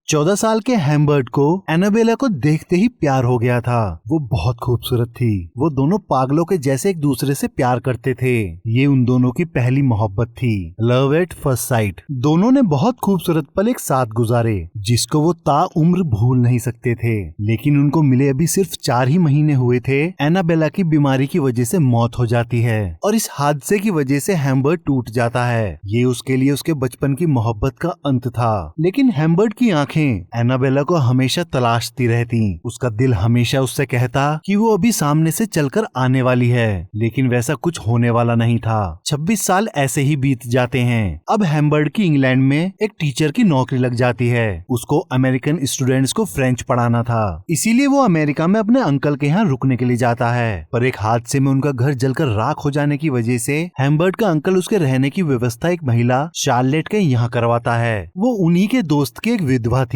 14 साल के हैम्बर्ट को एनाबेला को देखते ही प्यार हो गया था। वो बहुत खूबसूरत थी। वो दोनों पागलों के जैसे एक दूसरे से प्यार करते थे। ये उन दोनों की पहली मोहब्बत थी, लव एट फर्स्ट साइट। दोनों ने बहुत खूबसूरत पल एक साथ गुजारे, जिसको वो ताउम्र भूल नहीं सकते थे। लेकिन उनको मिले अभी सिर्फ 4 ही महीने हुए थे, एनाबेला की बीमारी की वजह से मौत हो जाती है और इस हादसे की वजह से हैम्बर्ट टूट जाता है। ये उसके लिए उसके बचपन की मोहब्बत का अंत था। लेकिन हैम्बर्ट की आंखें एनाबेला को हमेशा तलाशती रहती। उसका दिल हमेशा उससे कहता कि वो अभी सामने से चलकर आने वाली है, लेकिन वैसा कुछ होने वाला नहीं था। 26 साल ऐसे ही बीत जाते हैं। अब हैम्बर्ट की इंग्लैंड में एक टीचर की नौकरी लग जाती है। उसको अमेरिकन स्टूडेंट्स को फ्रेंच पढ़ाना था, इसीलिए वो अमेरिका में अपने अंकल के यहाँ रुकने के लिए जाता है। पर एक हादसे में उनका घर जलकर राख हो जाने की वजह से हैम्बर्ट का अंकल उसके रहने की व्यवस्था एक महिला शार्लेट के यहाँ करवाता है। वो उन्हीं के दोस्त की एक विधवा थी।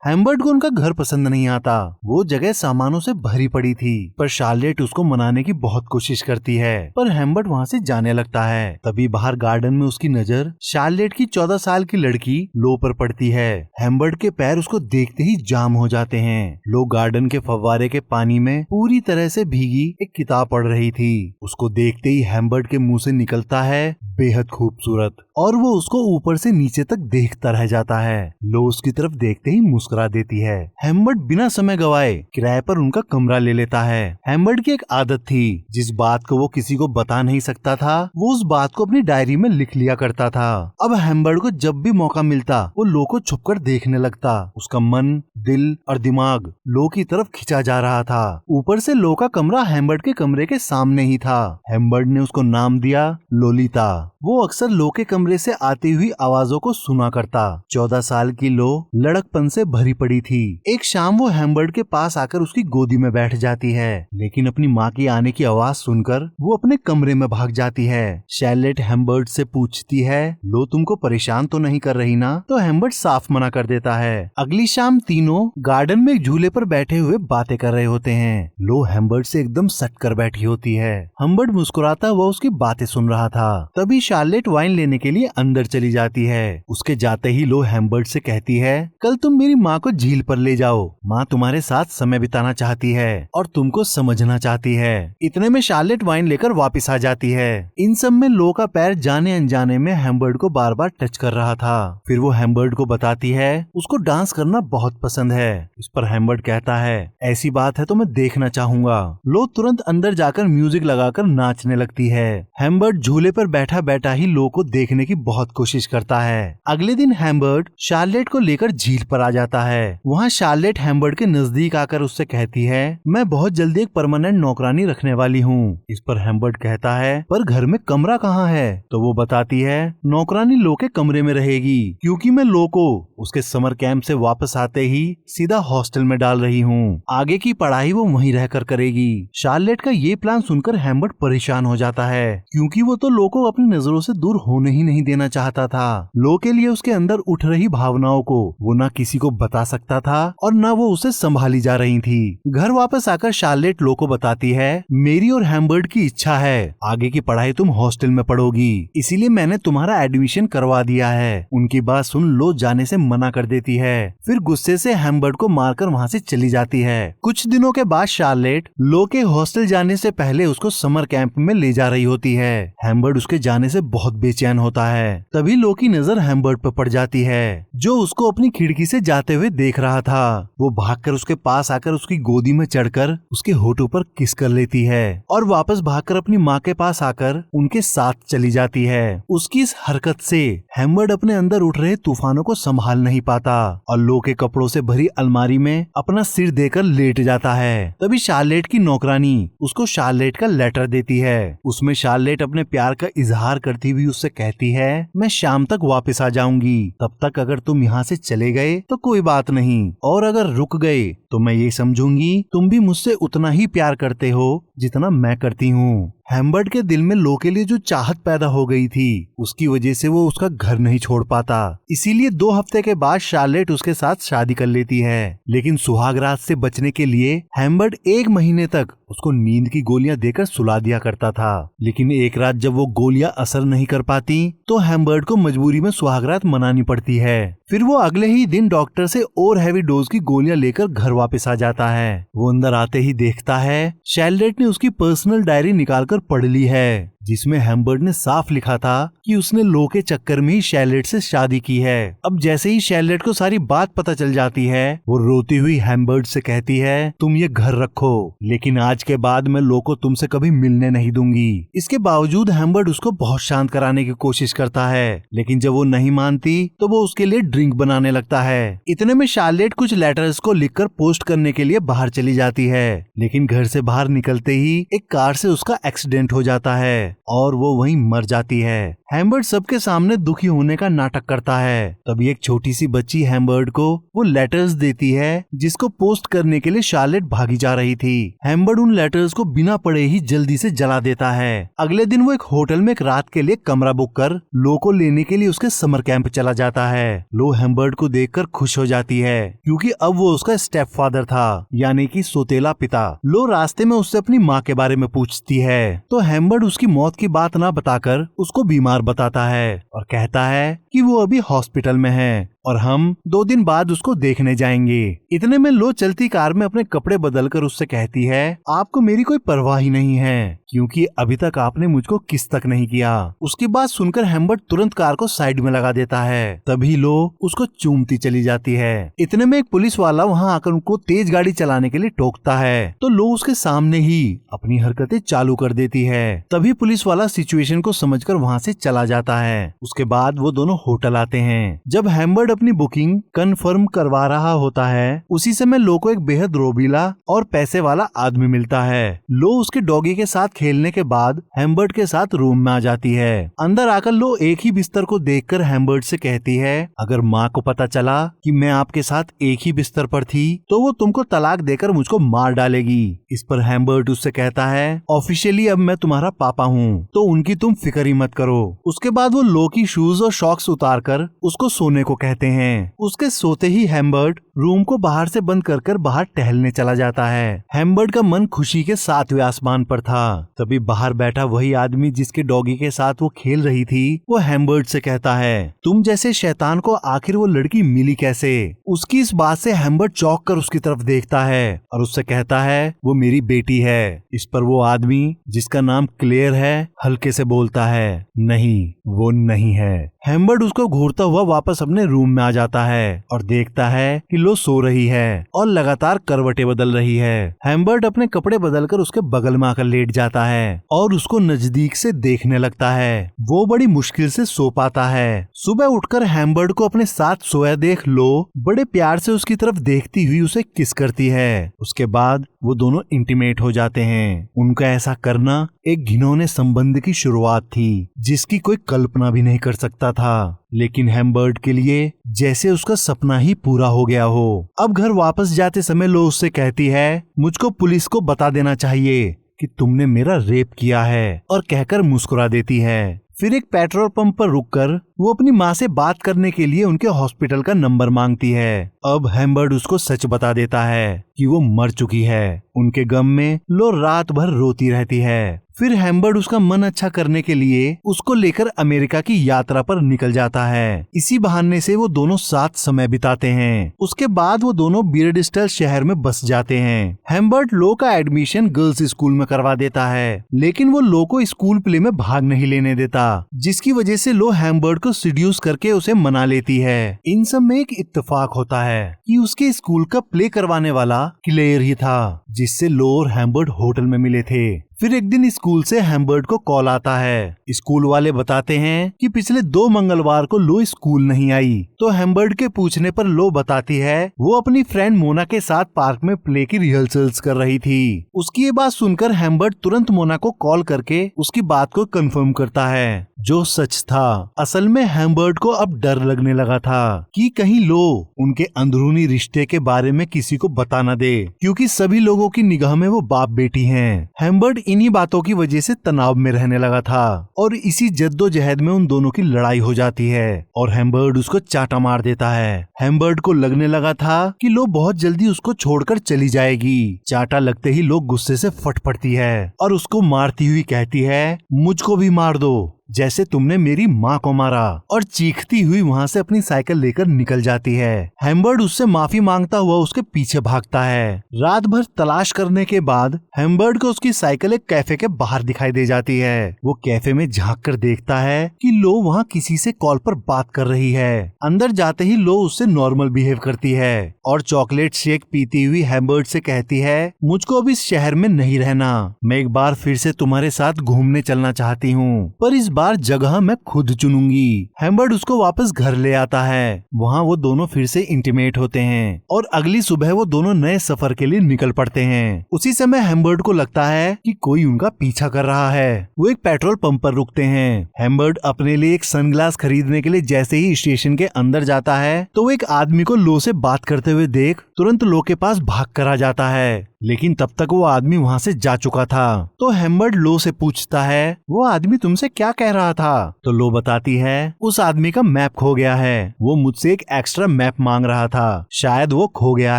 हैम्बर्ट को उनका घर पसंद नहीं आता। वो जगह सामानों से भरी पड़ी थी, पर शार्लेट उसको मनाने की बहुत कोशिश करती है, पर हैम्बर्ट वहाँ से जाने लगता है। तभी बाहर गार्डन में उसकी नजर शार्लेट की 14 साल की लड़की लो पर पड़ती है। हैम्बर्ट के पैर उसको देखते ही जाम हो जाते हैं। लो गार्डन के फव्वारे के पानी में पूरी तरह से भीगी एक किताब पढ़ रही थी। उसको देखते ही हैम्बर्ट के मुंह से निकलता है बेहद खूबसूरत, और वो उसको ऊपर से नीचे तक देखता रह जाता है। लो उसकी तरफ देखते ही मुस्कुरा देती है। हैम्बर्ट बिना समय गवाए किराए पर उनका कमरा ले लेता है। हैम्बर्ट की एक आदत थी, जिस बात को वो किसी को बता नहीं सकता था, वो उस बात को अपनी डायरी में लिख लिया करता था। अब हैम्बर्ट को जब भी मौका मिलता वो लो को छुपकर देखने लगता। उसका मन, दिल और दिमाग लो की तरफ खिंचा जा रहा था। ऊपर से लो का कमरा हैम्बर्ट के कमरे के सामने ही था। हैम्बर्ट ने उसको नाम दिया लोलिता। वो अक्सर लो के कमरे से आती हुई आवाजों को सुना करता। 14 साल की लो लड़कपन से भरी पड़ी थी। एक शाम वो हैम्बर्ट के पास आकर उसकी गोदी में बैठ जाती है, लेकिन अपनी माँ की आने की आवाज सुनकर वो अपने कमरे में भाग जाती है। शार्लेट हैम्बर्ट से पूछती है, लो तुमको परेशान तो नहीं कर रही ना? तो हैम्बर्ट साफ मना कर देता है। अगली शाम तीनों गार्डन में एक झूले पर बैठे हुए बातें कर रहे होते हैं। लो हैम्बर्ट से एकदम सट कर बैठी होती है। हैम्बर्ट मुस्कुराता हुआ उसकी बातें सुन रहा था। तभी शार्लेट वाइन लेने के लिए अंदर चली जाती है। उसके जाते ही लो हैम्बर्ट से कहती है, कल तुम मेरी माँ को झील पर ले जाओ। माँ तुम्हारे साथ समय बिताना चाहती है और तुमको समझना चाहती है। इतने में शार्लेट वाइन लेकर वापस आ जाती है। इन सब में लो का पैर जाने अनजाने में हैम्बर्ट को बार बार टच कर रहा था। फिर वो हैम्बर्ट को बताती है उसको डांस करना बहुत पसंद है। इस पर हैम्बर्ट कहता है, ऐसी बात है तो मैं देखना चाहूंगा। लो तुरंत अंदर जाकर म्यूजिक लगाकर नाचने लगती है। हैम्बर्ट झूले पर बैठा बैठा ही लो को देखने की बहुत कोशिश करता है। अगले दिन हैम्बर्ट शार्लेट को लेकर झील पर आ जाता है। वहाँ शार्लेट हैम्बर्ट के नजदीक आकर उससे कहती है, मैं बहुत जल्दी एक परमानेंट नौकरानी रखने वाली हूँ। इस पर हैम्बर्ट कहता है, पर घर में कमरा कहाँ है? तो वो बताती है, नौकरानी लो के कमरे में रहेगी, क्योंकि मैं लो को उसके समर कैंप से वापस आते ही सीधा हॉस्टल में डाल रही हूँ। आगे की पढ़ाई वो वहीं रहकर करेगी। शार्लेट का ये प्लान सुनकर हैम्बर्ट परेशान हो जाता है, क्योंकि वो तो लो को अपनी नजरों से दूर होने ही नहीं देना चाहता था। लो के लिए उसके अंदर उठ रही भावनाओं को वो ना किसी को बता सकता था और ना वो उसे संभाली जा रही थी। घर वापस आकर शार्लेट लो को बताती है, मेरी और हैम्बर्ट की इच्छा है आगे की पढ़ाई तुम हॉस्टल में पढ़ोगी, इसीलिए मैंने तुम्हारा एडमिशन करवा दिया है। उनकी बात सुन लो जाने से मना कर देती है। फिर गुस्से से हैम्बर्ट को मारकर वहाँ से चली जाती है। कुछ दिनों के बाद शार्लेट लो के हॉस्टल जाने से पहले उसको समर कैंप में ले जा रही होती है। हैम्बर्ट उसके जाने से बहुत बेचैन होता है। तभी लो की नजर हैम्बर्ट पर पड़ जाती है, जो उसको अपनी खिड़की से जाते हुए देख रहा था। वो भागकर उसके पास आकर उसकी गोदी में चढ़कर उसके होठों पर किस कर लेती है और वापस भागकर अपनी माँ के पास आकर उनके साथ चली जाती है। उसकी इस हरकत से हैम्बर्ट अपने अंदर उठ रहे तूफानों को संभाल नहीं पाता और लो के कपड़ों से भरी अलमारी में अपना सिर देकर लेट जाता है। तभी शार्लेट की नौकरानी उसको शार्लेट का लेटर देती है। उसमें शार्लेट अपने प्यार का इजहार करती हुई उससे कहती है, मैं शाम तक वापस आ जाऊंगी, तब तक अगर तुम यहाँ से चले गए तो कोई बात नहीं, और अगर रुक गए तो मैं ये समझूंगी तुम भी मुझसे उतना ही प्यार करते हो जितना मैं करती हूँ। हैम्बर्ट के दिल में लो के लिए जो चाहत पैदा हो गई थी उसकी वजह से वो उसका घर नहीं छोड़ पाता, इसीलिए 2 हफ्ते के बाद शार्लेट उसके साथ शादी कर लेती है। लेकिन सुहाग रात से बचने के लिए हैम्बर्ट 1 महीने तक उसको नींद की गोलियां देकर सुला दिया करता था। लेकिन एक रात जब वो गोलियां असर नहीं कर पाती तो हैम्बर्ट को मजबूरी में सुहाग रात मनानी पड़ती है। फिर वो अगले ही दिन डॉक्टर से और हैवी डोज की गोलियां लेकर घर वापस आ जाता है। वो अंदर आते ही देखता है शार्लेट ने उसकी पर्सनल डायरी निकालकर पढ़ ली है, जिसमें हैम्बर्ट ने साफ लिखा था कि उसने लो के चक्कर में ही शार्लेट से शादी की है। अब जैसे ही शार्लेट को सारी बात पता चल जाती है वो रोती हुई हैम्बर्ट से कहती है तुम ये घर रखो, लेकिन आज के बाद मैं लो को तुमसे कभी मिलने नहीं दूंगी। इसके बावजूद हैम्बर्ट उसको बहुत शांत कराने की कोशिश करता है, लेकिन जब वो नहीं मानती तो वो उसके लिए ड्रिंक बनाने लगता है। इतने में शार्लेट कुछ लेटर्स को लिखकर पोस्ट करने के लिए बाहर चली जाती है, लेकिन घर से बाहर निकलते ही एक कार से उसका एक्सीडेंट हो जाता है और वो वहीं मर जाती है। हैम्बर्ट सबके सामने दुखी होने का नाटक करता है। तभी एक छोटी सी बच्ची हैम्बर्ट को वो लेटर्स देती है जिसको पोस्ट करने के लिए शार्लेट भागी जा रही थी। हैम्बर्ट उन लेटर्स को बिना पढ़े ही जल्दी से जला देता है। अगले दिन वो एक होटल में एक रात के लिए कमरा बुक कर लो को लेने के लिए उसके समर कैंप चला जाता है। लो हैम्बर्ट को देखकर खुश हो जाती है क्योंकि अब वो उसका स्टेप फादर था, यानी कि सौतेला पिता। लो रास्ते में उससे अपनी माँ के बारे में पूछती है तो हैम्बर्ट उसकी मौत की बात ना बताकर उसको बीमार बताता है और कहता है कि वो अभी हॉस्पिटल में है और हम 2 दिन बाद उसको देखने जाएंगे। इतने में लो चलती कार में अपने कपड़े बदलकर उससे कहती है आपको मेरी कोई परवाह ही नहीं है क्योंकि अभी तक आपने मुझको किस तक नहीं किया। उसकी बात सुनकर हैम्बर्ट तुरंत कार को साइड में लगा देता है। तभी लो उसको चूमती चली जाती है। इतने में एक पुलिस वाला वहाँ आकर उनको तेज गाड़ी चलाने के लिए टोकता है तो लो उसके सामने ही अपनी हरकतें चालू कर देती है। तभी पुलिस वाला सिचुएशन को समझकर वहाँ से चला जाता है। उसके बाद वो दोनों होटल आते हैं। जब हैम्बर्ट अपनी बुकिंग कंफर्म करवा रहा होता है उसी समय लो को एक बेहद रोबीला और पैसे वाला आदमी मिलता है। लो उसके डॉगी के साथ खेलने के बाद हैम्बर्ट के साथ रूम में आ जाती है। अंदर आकर लो एक ही बिस्तर को देखकर हैम्बर्ट से कहती है अगर माँ को पता चला कि मैं आपके साथ एक ही बिस्तर पर थी तो वो तुमको तलाक देकर मुझको मार डालेगी। इस पर हैम्बर्ट उससे कहता है ऑफिशियली अब मैं तुम्हारा पापा हूँ तो उनकी तुम फिक्र ही मत करो। उसके बाद वो लो की शूज और शॉक्स उतार कर उसको सोने को कहते हैं। उसके सोते ही हैम्बर्ट रूम को बाहर से बंद कर बाहर टहलने चला जाता है। हैम्बर्ट का मन खुशी के 7वें आसमान पर था। तभी बाहर बैठा वही आदमी जिसके डॉगी के साथ वो खेल रही थी वो हैम्बर्ट से कहता है तुम जैसे शैतान को आखिर वो लड़की मिली कैसे। उसकी इस बात से हैम्बर्ट चौंक कर उसकी तरफ देखता है और उससे कहता है वो मेरी बेटी है। इस पर वो आदमी जिसका नाम क्लेयर है हल्के से बोलता है नहीं वो नहीं है। हैम्बर्ट उसको घूरता हुआ वापस अपने रूम में आ जाता है और देखता है कि लो सो रही है और लगातार करवटें बदल रही है। हैम्बर्ट अपने कपड़े बदलकर उसके बगल में आकर लेट जाता है और उसको नजदीक से देखने लगता है। वो बड़ी मुश्किल से सो पाता है। सुबह उठकर हैम्बर्ट को अपने साथ सोया देख लो बड़े प्यार से उसकी तरफ देखती हुई उसे किस करती है। उसके बाद वो दोनों इंटीमेट हो जाते हैं। उनका ऐसा करना एक घिनौने संबंध की शुरुआत थी जिसकी कोई कल्पना भी नहीं कर सकता था, लेकिन हैम्बर्ट के लिए जैसे उसका सपना ही पूरा हो गया हो। अब घर वापस जाते समय लो उससे कहती है मुझको पुलिस को बता देना चाहिए कि तुमने मेरा रेप किया है और कहकर मुस्कुरा देती है। फिर एक पेट्रोल पंप पर रुककर वो अपनी माँ से बात करने के लिए उनके हॉस्पिटल का नंबर मांगती है। अब हैम्बर्ट उसको सच बता देता है कि वो मर चुकी है। उनके गम में लो रात भर रोती रहती है। फिर हैम्बर्ट उसका मन अच्छा करने के लिए उसको लेकर अमेरिका की यात्रा पर निकल जाता है। इसी बहाने से वो दोनों साथ समय बिताते हैं। उसके बाद वो दोनों बीयरडस्टल शहर में बस जाते हैं। हैम्बर्ट लो का एडमिशन गर्ल्स स्कूल में करवा देता है, लेकिन वो लो को स्कूल प्ले में भाग नहीं लेने देता, जिसकी वजह से लो हैम्बर्ट को सीड्यूस करके उसे मना लेती है। इन सब में एक इत्तेफाक होता है कि उसके स्कूल का प्ले करवाने वाला क्लेयर ही था जिससे लो और हैम्बर्ट होटल में मिले थे। फिर एक दिन स्कूल से हेम्बर्ट को कॉल आता है। स्कूल वाले बताते हैं कि पिछले 2 मंगलवार को लो स्कूल नहीं आई। तो हेम्बर्ट के पूछने पर लो बताती है वो अपनी फ्रेंड मोना के साथ पार्क में प्ले की रिहर्सल्स कर रही थी। उसकी ये बात सुनकर हेम्बर्ट तुरंत मोना को कॉल करके उसकी बात को कंफर्म करता है, जो सच था। असल में हेम्बर्ट को अब डर लगने लगा था कि कहीं लो उनके अंदरूनी रिश्ते के बारे में किसी को बता न दे, क्योंकि सभी लोगों की निगाह में वो बाप बेटी हैं। हेम्बर्ट इन्हीं बातों की वजह से तनाव में रहने लगा था और इसी जद्दोजहद में उन दोनों की लड़ाई हो जाती है और हेम्बर्ट उसको चाटा मार देता है। हेम्बर्ट को लगने लगा था कि लो बहुत जल्दी उसको छोड़कर चली जाएगी। चाटा लगते ही लो गुस्से से फट पड़ती है और उसको मारती हुई कहती है, मुझको भी मार दो जैसे तुमने मेरी माँ को मारा, और चीखती हुई वहाँ से अपनी साइकिल लेकर निकल जाती है। हेम्बर्ट उससे माफी मांगता हुआ उसके पीछे भागता है। रात भर तलाश करने के बाद हेम्बर्ट को उसकी साइकिल एक कैफे के बाहर दिखाई दे जाती है। वो कैफे में झांक कर देखता है कि लो वहाँ किसी से कॉल पर बात कर रही है। अंदर जाते ही लो उससे नॉर्मल बिहेव करती है और चॉकलेट शेक पीती हुई हेम्बर्ट से कहती है, मुझको अब इस शहर में नहीं रहना, मैं एक बार फिर से तुम्हारे साथ घूमने चलना चाहती हूँ, पर इस बार जगह मैं खुद चुनूंगी। हेम्बर्ट उसको वापस घर ले आता है। वहाँ वो दोनों फिर से इंटीमेट होते हैं और अगली सुबह वो दोनों नए सफर के लिए निकल पड़ते हैं। उसी समय हेम्बर्ट को लगता है कि कोई उनका पीछा कर रहा है। वो एक पेट्रोल पंप पर रुकते हैं। हेम्बर्ट अपने लिए एक सनग्लास खरीदने के लिए जैसे ही स्टेशन के अंदर जाता है तो वो एक आदमी को लो से बात करते हुए देख तुरंत लो के पास भाग कर आ जाता है, लेकिन तब तक वो आदमी वहाँ से जा चुका था। तो हेम्बर्ट लो से पूछता है, वो आदमी तुमसे क्या कह रहा था? तो लो बताती है, उस आदमी का मैप खो गया है, वो मुझसे एक एक्स्ट्रा मैप मांग रहा था, शायद वो खो गया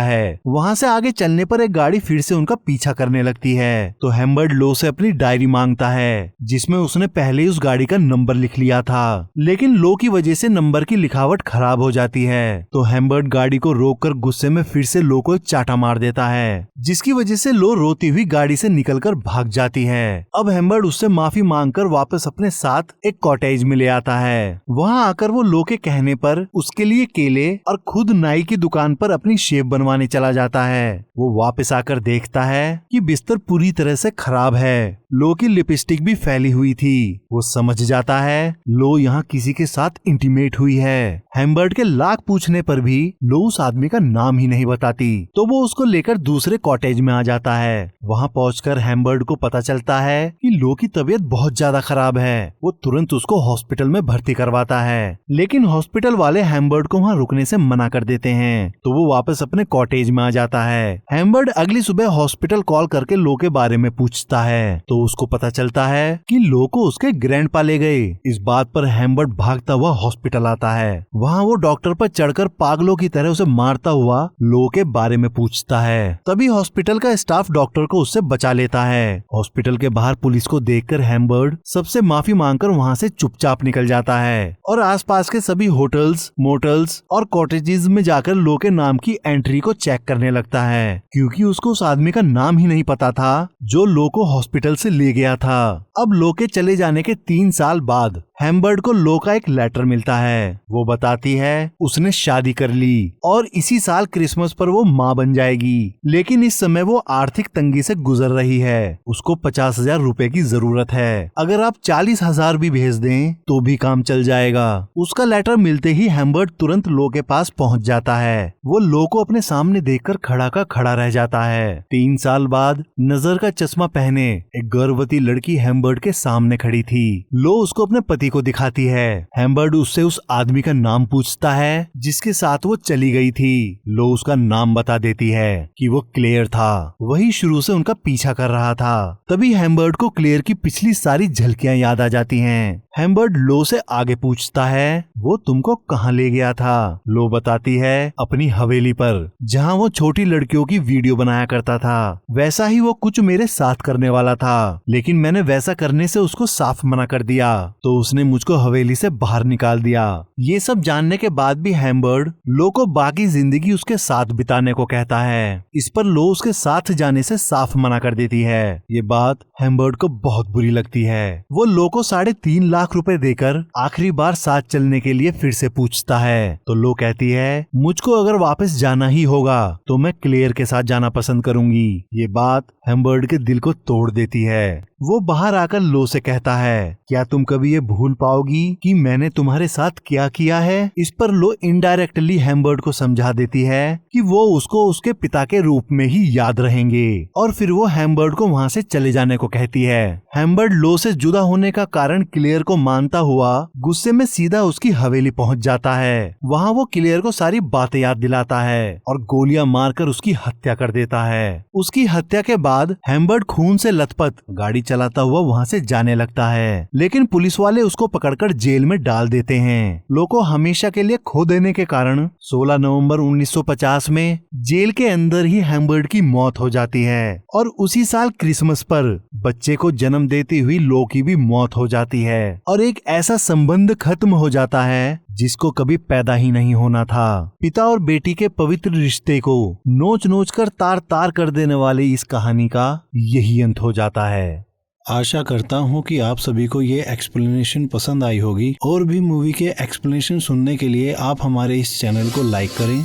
है। वहाँ से आगे चलने पर एक गाड़ी फिर से उनका पीछा करने लगती है। तो हेम्बर्ट लो से अपनी डायरी मांगता है जिसमें उसने पहले ही उस गाड़ी का नंबर लिख लिया था, लेकिन लो की वजह से नंबर की लिखावट खराब हो जाती है। तो हेम्बर्ट गाड़ी को रोककर गुस्से में फिर से लो को चाटा मार देता है, जिसकी वजह से लो रोती हुई गाड़ी से निकलकर भाग जाती है। अब हेम्बर्ट उससे माफी मांगकर वापस अपने साथ एक कॉटेज में ले आता है। वहाँ आकर वो लो के कहने पर उसके लिए केले और खुद नाई की दुकान पर अपनी शेव बनवाने चला जाता है। वो वापस आकर देखता है कि बिस्तर पूरी तरह से खराब है। लो की लिपस्टिक भी फैली हुई थी। वो समझ जाता है लो यहाँ किसी के साथ इंटीमेट हुई है। हेम्बर्ट के लाख पूछने पर भी लो उस आदमी का नाम ही नहीं बताती। तो वो उसको लेकर दूसरे कॉटेज में आ जाता है। वहाँ पहुंचकर हेम्बर्ट को पता चलता है कि लो की तबीयत बहुत ज्यादा खराब है। वो तुरंत उसको हॉस्पिटल में भर्ती करवाता है, लेकिन हॉस्पिटल वाले हेम्बर्ट को वहाँ रुकने से मना कर देते हैं। तो वो वापस अपने कॉटेज में आ जाता है। हेम्बर्ट अगली सुबह हॉस्पिटल कॉल करके लो के बारे में पूछता है तो उसको पता चलता है कि लो को उसके ग्रैंडपा ले गए। इस बात पर हेम्बर्ट भागता हुआ हॉस्पिटल आता है। वहाँ वो डॉक्टर पर चढ़कर पागलों की तरह उसे मारता हुआ लो के बारे में पूछता है। तभी हॉस्पिटल का स्टाफ डॉक्टर को उससे बचा लेता है। हॉस्पिटल के बाहर पुलिस को देखकर हेम्बर्ट सबसे माफी मांगकर वहाँ से चुपचाप निकल जाता है और आसपास के सभी होटल्स, मोटल्स और कॉटेजेस में जाकर लो के नाम की एंट्री को चेक करने लगता है, क्योंकि उसको उस आदमी का नाम ही नहीं पता था जो लो को हॉस्पिटल से ले गया था। अब लो के चले जाने के 3 साल बाद हेम्बर्ट को लो का एक लेटर मिलता है। वो बताती है उसने शादी कर ली और इसी साल क्रिसमस पर वो माँ बन जाएगी, लेकिन इस समय वो आर्थिक तंगी से गुजर रही है। उसको 50,000 रुपए की जरूरत है। अगर आप 40,000 भी भेज दें तो भी काम चल जाएगा। उसका लेटर मिलते ही हेम्बर्ट तुरंत लो के पास पहुंच जाता है। वो लो को अपने सामने देखकर खड़ा का खड़ा रह जाता है। 3 साल बाद नजर का चश्मा पहने एक गर्भवती लड़की हेम्बर्ट के सामने खड़ी थी। लो उसको अपने पति को दिखाती है। हेम्बर्ट उससे उस आदमी का नाम पूछता है जिसके साथ वो चली गई थी। लो उसका नाम बता देती है कि वो क्लेयर था, वही शुरू से उनका पीछा कर रहा था। तभी हेम्बर्ट को क्लेयर की पिछली सारी झलकियां याद आ जाती हैं। हेम्बर्ट लो से आगे पूछता है वो तुमको कहाँ ले गया था? लो बताती है अपनी हवेली पर, जहाँ वो छोटी लड़कियों की वीडियो बनाया करता था। वैसा ही वो कुछ मेरे साथ करने वाला था, लेकिन मैंने वैसा करने से उसको साफ मना कर दिया, तो उसने मुझको हवेली से बाहर निकाल दिया। ये सब जानने के बाद भी हेम्बर्ट लो को बाकी जिंदगी उसके साथ बिताने को कहता है। इस पर लो उसके साथ जाने से साफ मना कर देती है। ये बात हेम्बर्ट को बहुत बुरी लगती है। वो लो को 3.5 लाख रुपए देकर आखिरी बार साथ चलने के लिए फिर से पूछता है। तो लो कहती है मुझको अगर वापस जाना ही होगा तो मैं क्लेयर के साथ जाना पसंद करूंगी। ये बात हेम्बर्ट के दिल को तोड़ देती है। वो बाहर आकर लो से कहता है, क्या तुम कभी ये भूल पाओगी कि मैंने तुम्हारे साथ क्या किया है? इस पर लो इनडायरेक्टली हैम्बर्ट को समझा देती है कि वो उसको उसके पिता के रूप में ही याद रहेंगे, और फिर वो हैम्बर्ट को वहाँ से चले जाने को कहती है। हैम्बर्ट लो से जुदा होने का कारण क्लेयर को मानता हुआ गुस्से में सीधा उसकी हवेली पहुँच जाता है। वहाँ वो क्लेयर को सारी बातें याद दिलाता है और गोलियां मारकर उसकी हत्या कर देता है। उसकी हत्या के बाद हैम्बर्ट खून से लथपथ गाड़ी चलाता हुआ वहाँ से जाने लगता है, लेकिन पुलिस वाले उसको पकड़कर जेल में डाल देते हैं। लो को हमेशा के लिए खो देने के कारण 16 नवंबर 1950 में जेल के अंदर ही हैम्बर्ट की मौत हो जाती है, और उसी साल क्रिसमस पर बच्चे को जन्म देती हुई लो की भी मौत हो जाती है, और एक ऐसा संबंध खत्म हो जाता है जिसको कभी पैदा ही नहीं होना था। पिता और बेटी के पवित्र रिश्ते को नोच नोच कर तार तार कर देने वाली इस कहानी का यही अंत हो जाता है। आशा करता हूँ कि आप सभी को ये एक्सप्लेनेशन पसंद आई होगी। और भी मूवी के एक्सप्लेनेशन सुनने के लिए आप हमारे इस चैनल को लाइक करें,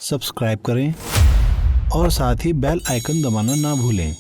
सब्सक्राइब करें और साथ ही बेल आइकन दबाना ना भूलें।